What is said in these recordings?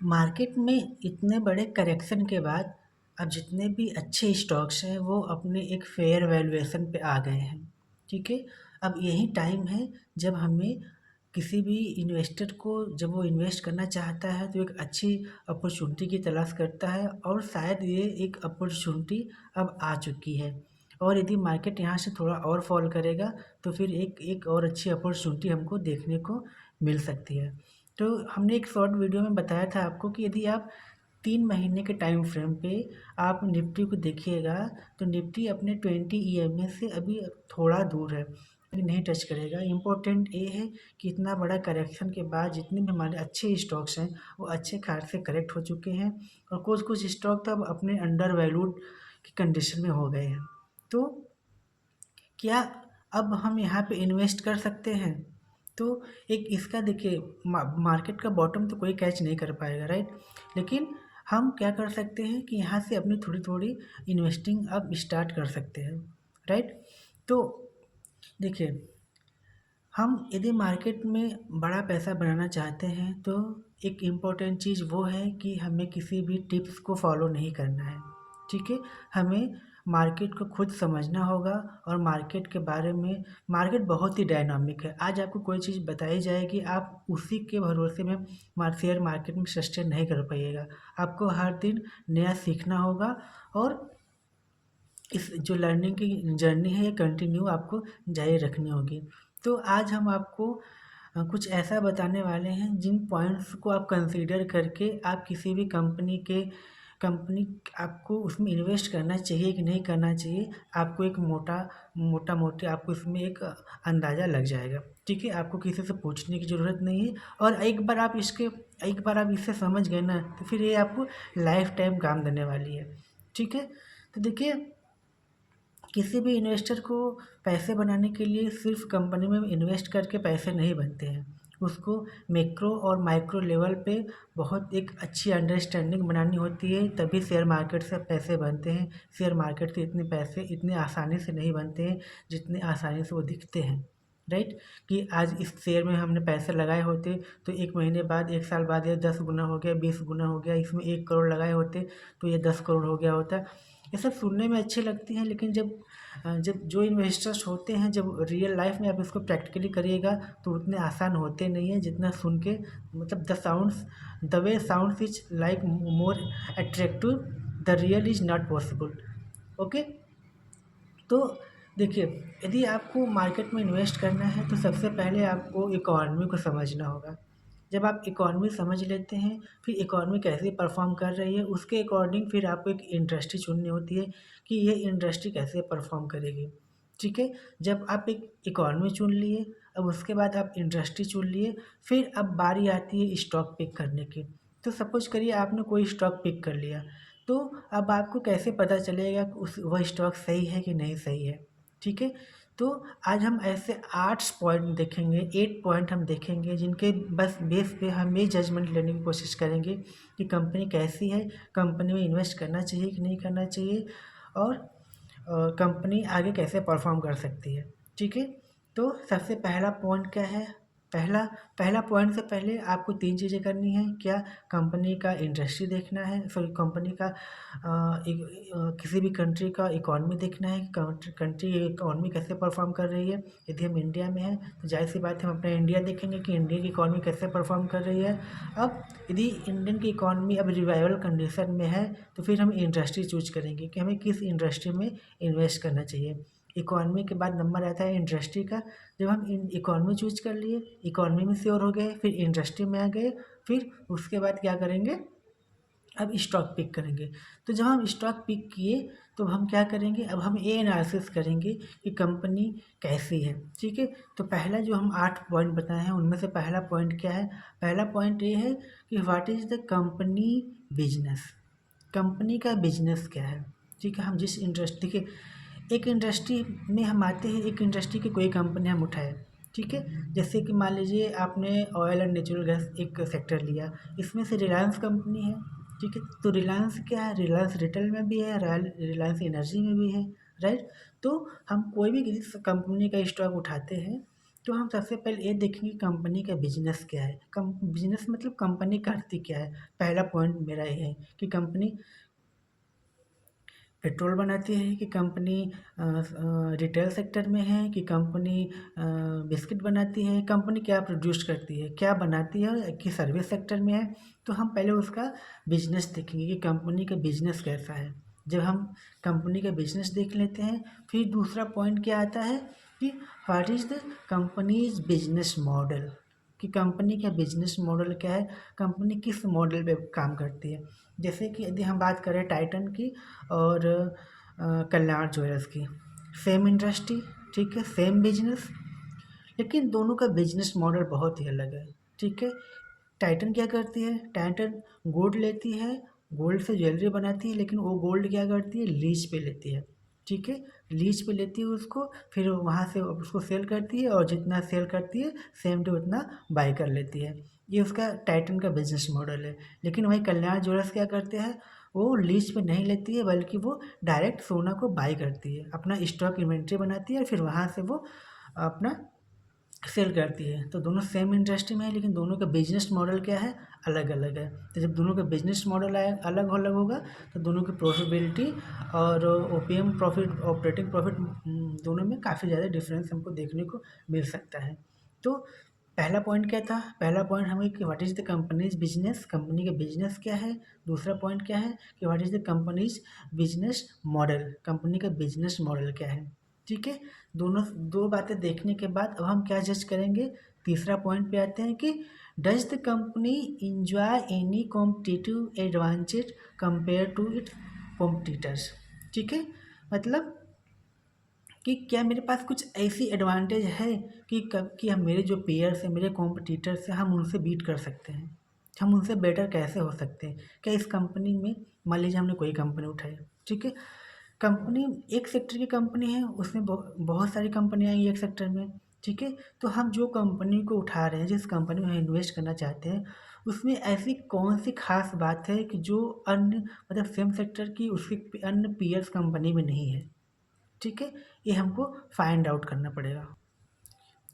Market में इतने बड़े करेक्शन के बाद अब जितने भी अच्छे स्टॉक्स हैं वो अपने एक फेयर वैल्यूएशन पे आ गए हैं। ठीक है। अब यही टाइम है जब हमें किसी भी इन्वेस्टर को जब वो इन्वेस्ट करना चाहता है तो एक अच्छी अपॉर्चुनिटी की तलाश करता है और शायद ये एक अपॉर्चुनिटी अब आ चुकी है। और यदि मार्केट यहाँ से थोड़ा और फॉल करेगा तो फिर एक एक और अच्छी अपॉर्चुनिटी हमको देखने को मिल सकती है। तो हमने एक शॉर्ट वीडियो में बताया था आपको कि यदि आप 3 महीने के टाइम फ्रेम पे आप निफ्टी को देखिएगा तो निफ्टी अपने 20 EMA से अभी थोड़ा दूर है, अभी नहीं टच करेगा। इम्पोर्टेंट ये है कि इतना बड़ा करेक्शन के बाद जितने भी हमारे अच्छे स्टॉक्स हैं वो अच्छे खासे करेक्ट हो चुके हैं और कुछ कुछ स्टॉक तो अब अपने अंडर वैल्यूड की कंडीशन में हो गए हैं। तो क्या अब हम यहाँ पे इन्वेस्ट कर सकते हैं? तो एक इसका देखिए मार्केट का बॉटम तो कोई कैच नहीं कर पाएगा, राइट? लेकिन हम क्या कर सकते हैं कि यहाँ से अपनी थोड़ी थोड़ी इन्वेस्टिंग अब स्टार्ट कर सकते हैं, राइट? तो देखिए, हम यदि मार्केट में बड़ा पैसा बनाना चाहते हैं तो एक इम्पॉर्टेंट चीज़ वो है कि हमें किसी भी टिप्स को फॉलो नहीं करना है। ठीक है। हमें मार्केट को खुद समझना होगा और मार्केट के बारे में मार्केट बहुत ही डायनामिक है। आज आपको कोई चीज़ बताई जाएगी, आप उसी के भरोसे में शेयर मार्केट में सस्टेन नहीं कर पाइएगा। आपको हर दिन नया सीखना होगा और इस जो लर्निंग की जर्नी है ये कंटिन्यू आपको जारी रखनी होगी। तो आज हम आपको कुछ ऐसा बताने वाले हैं जिन पॉइंट्स को आप कंसीडर करके आप किसी भी कंपनी आपको उसमें इन्वेस्ट करना चाहिए कि नहीं करना चाहिए, आपको एक मोटा मोटी आपको इसमें एक अंदाज़ा लग जाएगा। ठीक है। आपको किसी से पूछने की ज़रूरत नहीं है और एक बार आप इससे समझ गए ना तो फिर ये आपको लाइफ टाइम काम देने वाली है। ठीक है। तो देखिए, किसी भी इन्वेस्टर को पैसे बनाने के लिए सिर्फ कंपनी में इन्वेस्ट करके पैसे नहीं बनते हैं। उसको मैक्रो और माइक्रो लेवल पे बहुत एक अच्छी अंडरस्टैंडिंग बनानी होती है, तभी शेयर मार्केट से पैसे बनते हैं। शेयर मार्केट से इतने पैसे इतने आसानी से नहीं बनते हैं जितने आसानी से वो दिखते हैं, राइट? कि आज इस शेयर में हमने पैसे लगाए होते तो 1 महीने बाद 1 साल बाद ये 10 गुना हो गया, 20 गुना हो गया। इसमें 1 करोड़ लगाए होते तो ये 10 करोड़ हो गया होता। ये सब सुनने में अच्छी लगती हैं, लेकिन जब जो इन्वेस्टर्स होते हैं जब रियल लाइफ में आप इसको प्रैक्टिकली करिएगा तो उतने आसान होते नहीं हैं जितना सुन के, मतलब the way sounds is like more attractive, the real is not possible. Okay. तो देखिए, यदि आपको मार्केट में इन्वेस्ट करना है तो सबसे पहले आपको इकॉनमी को समझना होगा। जब आप इकॉनमी समझ लेते हैं, फिर इकॉनमी कैसे परफॉर्म कर रही है उसके अकॉर्डिंग फिर आपको एक इंडस्ट्री चुननी होती है कि ये इंडस्ट्री कैसे परफॉर्म करेगी। ठीक है। जब आप एक इकॉनमी चुन लिए, अब उसके बाद आप इंडस्ट्री चुन लिए, फिर अब बारी आती है स्टॉक पिक करने की। तो सपोज करिए आपने कोई स्टॉक पिक कर लिया, तो अब आपको कैसे पता चलेगा कि उस वह स्टॉक सही है कि नहीं सही है? ठीक है। तो आज हम ऐसे 8 पॉइंट देखेंगे, 8 पॉइंट हम देखेंगे जिनके बस बेस पे हम ये जजमेंट लेने की कोशिश करेंगे कि कंपनी कैसी है, कंपनी में इन्वेस्ट करना चाहिए कि नहीं करना चाहिए और कंपनी आगे कैसे परफॉर्म कर सकती है। ठीक है। तो सबसे पहला पॉइंट क्या है? पहला पहला पॉइंट से पहले आपको 3 चीज़ें करनी है। क्या? कंपनी का इंडस्ट्री देखना है, सॉरी कंपनी का किसी भी कंट्री का इकॉनमी देखना है कि कंट्री इकॉनमी कैसे परफॉर्म कर रही है। यदि हम इंडिया में हैं तो जाहिर सी बात है हम अपना इंडिया देखेंगे कि इंडिया की इकॉनमी कैसे परफॉर्म कर रही है। अब यदि इंडियन की इकॉनमी अब रिवाइवल कंडीशन में है तो फिर हम इंडस्ट्री चूज करेंगे कि हमें किस इंडस्ट्री में इन्वेस्ट करना चाहिए। इकॉनमी के बाद नंबर आता है इंडस्ट्री का। जब हम इकॉनमी चूज कर लिए, इकॉनमी में श्योर हो गए, फिर इंडस्ट्री में आ गए, फिर उसके बाद क्या करेंगे? अब स्टॉक पिक करेंगे। तो जब हम स्टॉक पिक किए तो हम क्या करेंगे? अब हम ये एनालिसिस करेंगे कि कंपनी कैसी है। ठीक है। तो पहला जो हम 8 पॉइंट बताए हैं उनमें से पहला पॉइंट क्या है? पहला पॉइंट ये है कि what is the company business. Company का बिजनेस क्या है? ठीक है। हम जिस इंडस्ट्री के एक इंडस्ट्री में हम आते हैं, एक इंडस्ट्री की कोई कंपनी हम उठाए। ठीक है। जैसे कि मान लीजिए आपने ऑयल एंड नेचुरल गैस एक सेक्टर लिया, इसमें से रिलायंस कंपनी है। ठीक है। तो रिलायंस क्या है? रिलायंस रिटेल में भी है, रिलायंस एनर्जी में भी है, राइट? तो हम कोई भी किसी कंपनी का स्टॉक उठाते हैं तो हम सबसे पहले ये देखेंगे कंपनी का बिजनेस क्या है। बिजनेस मतलब कंपनी करती क्या है। पहला पॉइंट मेरा ये है कि कंपनी पेट्रोल बनाती है, कि कंपनी रिटेल सेक्टर में है, कि कंपनी बिस्किट बनाती है, कंपनी क्या प्रोड्यूस करती है, क्या बनाती है, कि सर्विस सेक्टर में है। तो हम पहले उसका बिजनेस देखेंगे कि कंपनी का बिजनेस कैसा है। जब हम कंपनी का बिजनेस देख लेते हैं, फिर दूसरा पॉइंट क्या आता है कि what is the companies business model, कि कंपनी का बिजनेस मॉडल क्या है, कंपनी किस मॉडल पे काम करती है। जैसे कि यदि हम बात करें टाइटन की और कल्याण ज्वेलर्स की, सेम इंडस्ट्री, ठीक है, सेम बिजनेस, लेकिन दोनों का बिजनेस मॉडल बहुत ही अलग है। ठीक है, टाइटन क्या करती है, टाइटन गोल्ड लेती है, गोल्ड से ज्वेलरी बनाती है, लेकिन वो गोल्ड क्या करती है, लीज पे लेती है। ठीक है, लीज पे लेती है उसको, फिर वहाँ से उसको सेल करती है और जितना सेल करती है सेम टू उतना बाई कर लेती है। ये उसका टाइटन का बिजनेस मॉडल है। लेकिन वही कल्याण ज्वेलर्स क्या करते हैं, वो लीज पे नहीं लेती है, बल्कि वो डायरेक्ट सोना को बाई करती है, अपना स्टॉक इन्वेंट्री बनाती है और फिर वहाँ से वो अपना सेल करती है। तो दोनों सेम इंडस्ट्री में है, लेकिन दोनों का बिजनेस मॉडल क्या है, अलग अलग है। तो जब दोनों का बिजनेस मॉडल अलग अलग होगा, तो दोनों की प्रॉफिटेबिलिटी और ओपीएम प्रॉफिट, ऑपरेटिंग प्रॉफिट, दोनों में काफ़ी ज़्यादा डिफरेंस हमको देखने को मिल सकता है। तो पहला पॉइंट क्या था, पहला पॉइंट हमें कि what is the companies business, company का बिजनेस क्या है। दूसरा पॉइंट क्या है कि what is the companies business model, company का बिजनेस मॉडल क्या है। ठीक है, दोनों दो बातें देखने के बाद अब हम क्या जज करेंगे, तीसरा पॉइंट पे आते हैं कि does the company enjoy any competitive advantage compare to its competitors. ठीक है, मतलब कि क्या मेरे पास कुछ ऐसी एडवांटेज है कि हम मेरे जो पेयर्स हैं, मेरे कॉम्पिटिटर्स हैं, हम उनसे बीट कर सकते हैं, हम उनसे बेटर कैसे हो सकते हैं। क्या इस कंपनी में, मान लीजिए हमने कोई कंपनी उठाई, ठीक है, कंपनी एक सेक्टर की कंपनी है, उसमें बहुत सारी कंपनियाँ आएंगी एक सेक्टर में। ठीक है, तो हम जो कंपनी को उठा रहे हैं, जिस कंपनी में हम इन्वेस्ट करना चाहते हैं, उसमें ऐसी कौन सी खास बात है कि जो अन्य मतलब सेम सेक्टर की उसकी अन्य पीयर्स कंपनी में नहीं है। ठीक है, ये हमको फाइंड आउट करना पड़ेगा।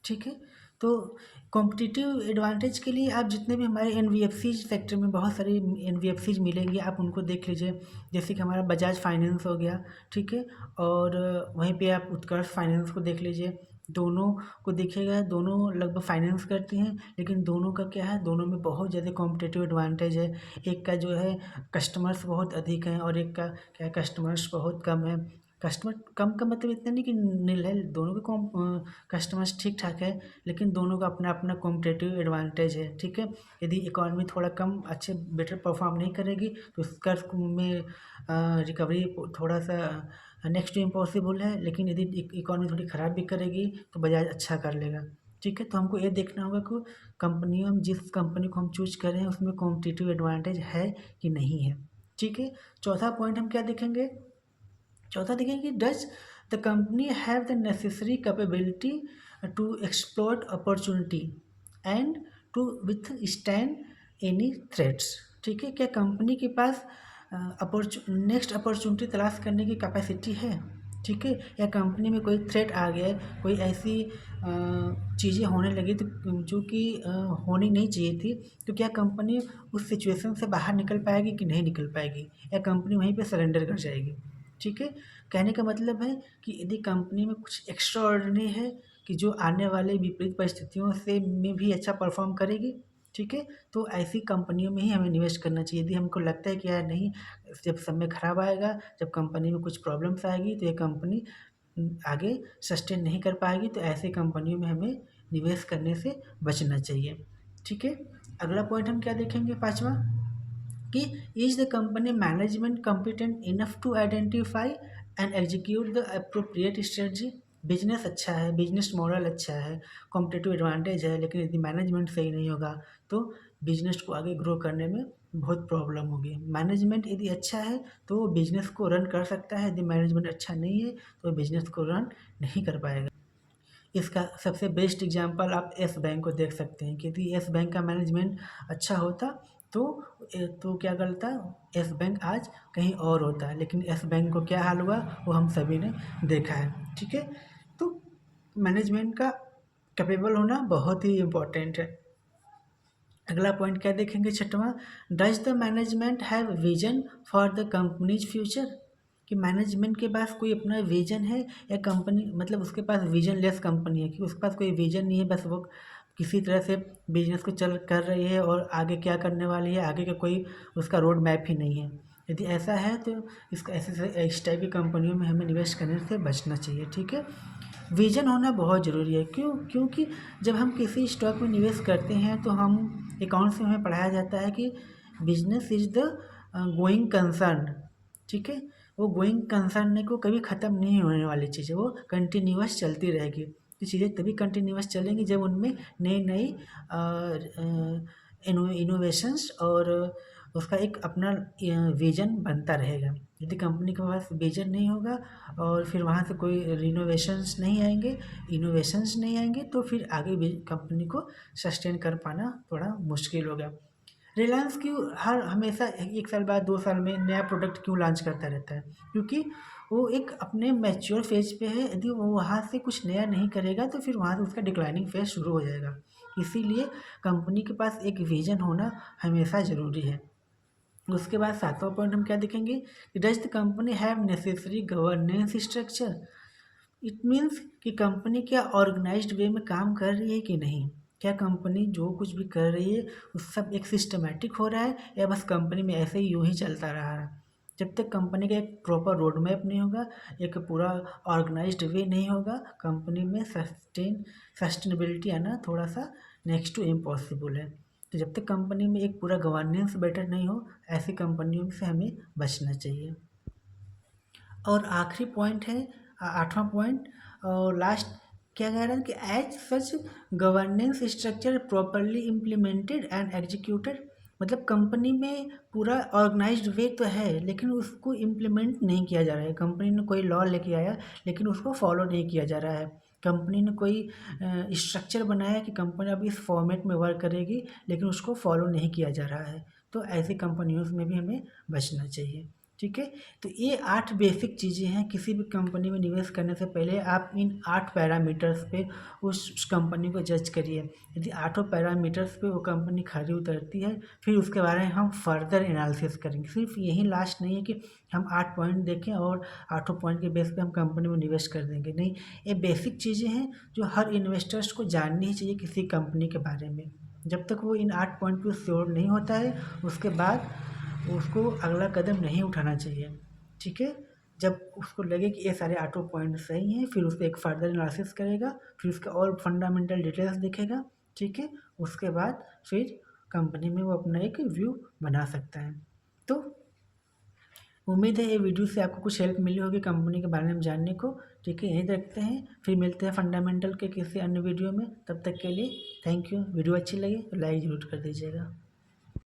ठीक है, तो कॉम्पिटिटिव एडवांटेज के लिए आप जितने भी हमारे एनबीएफसीज सेक्टर में बहुत सारी एनबीएफसीज मिलेंगी, आप उनको देख लीजिए। जैसे कि हमारा बजाज फाइनेंस हो गया, ठीक है, और वहीं पे आप उत्कर्ष फाइनेंस को देख लीजिए। दोनों को देखिएगा, दोनों लगभग फाइनेंस करती हैं, लेकिन दोनों का क्या है, दोनों में बहुत ज़्यादा कॉम्पिटिटिव एडवांटेज है। एक का जो है कस्टमर्स बहुत अधिक हैं और एक का क्या है, कस्टमर्स बहुत कम है। कस्टमर कम का मतलब इतना नहीं कि नील है, दोनों के कस्टमर्स ठीक ठाक है, लेकिन दोनों का अपना अपना कॉम्पिटिटिव एडवांटेज है। ठीक है, यदि इकॉनमी थोड़ा कम अच्छे बेटर परफॉर्म नहीं करेगी, तो उसका में रिकवरी थोड़ा सा नेक्स्ट टू इम्पॉसिबल है, लेकिन यदि इकॉनमी थोड़ी ख़राब भी करेगी तो बजाज अच्छा कर लेगा। ठीक है, तो हमको ये देखना होगा कि कंपनियों में जिस कंपनी को हम चूज कर रहे हैं उसमें कॉम्पिटिटिव एडवांटेज है कि नहीं है। ठीक है, चौथा पॉइंट हम क्या देखेंगे, चौथा देखें कि does the company have the necessary capability to explore opportunity and to withstand any threats. ठीक है, क्या कंपनी के पास नेक्स्ट अपॉर्चुनिटी तलाश करने की कैपेसिटी है। ठीक है, या कंपनी में कोई थ्रेट आ गया है, कोई ऐसी चीज़ें होने लगी तो जो कि होनी नहीं चाहिए थी, तो क्या कंपनी उस सिचुएशन से बाहर निकल पाएगी कि नहीं निकल पाएगी, या कंपनी वहीं पे सरेंडर कर जाएगी। ठीक है, कहने का मतलब है कि यदि कंपनी में कुछ एक्स्ट्रा ऑर्डिनरी है कि जो आने वाले विपरीत परिस्थितियों से में भी अच्छा परफॉर्म करेगी। ठीक है, तो ऐसी कंपनियों में ही हमें निवेश करना चाहिए। यदि हमको लगता है कि यार नहीं, जब समय खराब आएगा, जब कंपनी में कुछ प्रॉब्लम्स आएगी, तो ये कंपनी आगे सस्टेन नहीं कर पाएगी, तो ऐसी कंपनियों में हमें निवेश करने से बचना चाहिए। ठीक है, अगला पॉइंट हम क्या देखेंगे, पाँचवा, कि is the company management competent enough to identify and execute the appropriate strategy. Business अच्छा है, बिजनेस मॉडल अच्छा है, कॉम्पिटेटिव एडवांटेज है, लेकिन यदि मैनेजमेंट सही नहीं होगा तो बिजनेस को आगे ग्रो करने में बहुत प्रॉब्लम होगी। मैनेजमेंट यदि अच्छा है तो वो बिजनेस को रन कर सकता है, यदि मैनेजमेंट अच्छा नहीं है तो बिजनेस को रन नहीं कर पाएगा। इसका सबसे बेस्ट एग्जांपल आप येस बैंक को देख सकते हैं कि यदि येस बैंक का मैनेजमेंट अच्छा होता तो तो क्या करता, येस बैंक आज कहीं और होता है, लेकिन येस बैंक को क्या हाल हुआ वो हम सभी ने देखा है। ठीक है, तो मैनेजमेंट का कैपेबल होना बहुत ही इम्पोर्टेंट है। अगला पॉइंट क्या देखेंगे, छठवां, does the management have vision for the companies future, कि मैनेजमेंट के पास कोई अपना विजन है, या कंपनी मतलब उसके पास विजन लेस कंपनी है कि उसके पास कोई विजन नहीं है, बस वो किसी तरह से बिजनेस को चल कर रही है और आगे क्या करने वाली है, आगे का कोई उसका रोड मैप ही नहीं है। यदि ऐसा है तो इसका ऐसे इस टाइप की कंपनियों में हमें निवेश करने से बचना चाहिए। ठीक है, विजन होना बहुत ज़रूरी है। क्यों? क्योंकि जब हम किसी स्टॉक में निवेश करते हैं तो हम अकाउंट्स में हमें पढ़ाया जाता है कि business is the going concern. ठीक है, वो गोइंग कंसर्न को कभी ख़त्म नहीं होने वाली चीज़ है, वो कंटिन्यूअस चलती रहेगी। ये चीज़ें तभी कंटिन्यूअस चलेंगी जब उनमें नई नई इनोवेशंस और उसका एक अपना विजन बनता रहेगा। यदि कंपनी के पास विजन नहीं होगा और फिर वहाँ से कोई रिनोवेशंस नहीं आएंगे, इनोवेशंस नहीं आएंगे, तो फिर आगे भी कंपनी को सस्टेन कर पाना थोड़ा मुश्किल होगा। रिलायंस क्यों हर हमेशा 1 साल बाद 2 साल में नया प्रोडक्ट क्यों लॉन्च करता रहता है? क्योंकि वो एक अपने मैच्योर फेज पे है। यदि वो वहाँ से कुछ नया नहीं करेगा तो फिर वहाँ से उसका डिक्लाइनिंग फेज शुरू हो जाएगा। इसीलिए कंपनी के पास एक विजन होना हमेशा ज़रूरी है। उसके बाद 7वां पॉइंट हम क्या देखेंगे, does the company have necessary governance structure, it means कि कंपनी क्या ऑर्गेनाइज्ड वे में काम कर रही है कि नहीं। क्या कंपनी जो कुछ भी कर रही है वो सब एक सिस्टमेटिक हो रहा है, या बस कंपनी में ऐसे ही यूँ ही चलता रहा है। जब तक कंपनी का एक प्रॉपर रोड मैप नहीं होगा, एक पूरा ऑर्गेनाइज्ड वे नहीं होगा, कंपनी में सस्टेनेबिलिटी आना थोड़ा सा नेक्स्ट टू इम्पॉसिबल है। तो जब तक कंपनी में एक पूरा गवर्नेंस बेटर नहीं हो, ऐसी कंपनियों से हमें बचना चाहिए। और आखिरी पॉइंट है 8वां पॉइंट और लास्ट, क्या कह रहा है कि as such governance structure properly implemented and executed, मतलब कंपनी में पूरा ऑर्गेनाइज्ड वे तो है लेकिन उसको इम्प्लीमेंट नहीं किया जा रहा है। कंपनी ने कोई लॉ लेके आया लेकिन उसको फॉलो नहीं किया जा रहा है। कंपनी ने कोई स्ट्रक्चर बनाया कि कंपनी अब इस फॉर्मेट में वर्क करेगी लेकिन उसको फॉलो नहीं किया जा रहा है। तो ऐसी कंपनियों में भी हमें बचना चाहिए। ठीक है, तो ये 8 बेसिक चीज़ें हैं। किसी भी कंपनी में निवेश करने से पहले आप इन 8 पैरामीटर्स पे उस कंपनी को जज करिए। यदि 8 पैरामीटर्स पे वो कंपनी खरी उतरती है, फिर उसके बारे में हम फर्दर एनालिसिस करेंगे। सिर्फ यही लास्ट नहीं है कि हम 8 पॉइंट देखें और 8 पॉइंट के बेस पे हम कंपनी में निवेश कर देंगे, नहीं। ये बेसिक चीज़ें हैं जो हर इन्वेस्टर्स को जाननी ही चाहिए किसी कंपनी के बारे में। जब तक वो इन 8 पॉइंट पे श्योर नहीं होता है, उसके बाद उसको अगला कदम नहीं उठाना चाहिए। ठीक है, जब उसको लगे कि ये सारे 8 पॉइंट सही हैं, फिर उस पे एक फर्दर एनालिसिस करेगा, फिर उसका और फंडामेंटल डिटेल्स देखेगा। ठीक है, उसके बाद फिर कंपनी में वो अपना एक व्यू बना सकता है। तो उम्मीद है ये वीडियो से आपको कुछ हेल्प मिली होगी कंपनी के बारे में जानने को। ठीक है, यहीं रखते हैं, फिर मिलते हैं फंडामेंटल के किसी अन्य वीडियो में। तब तक के लिए थैंक यू। वीडियो अच्छी लगी तो लाइक ज़रूर कर दीजिएगा।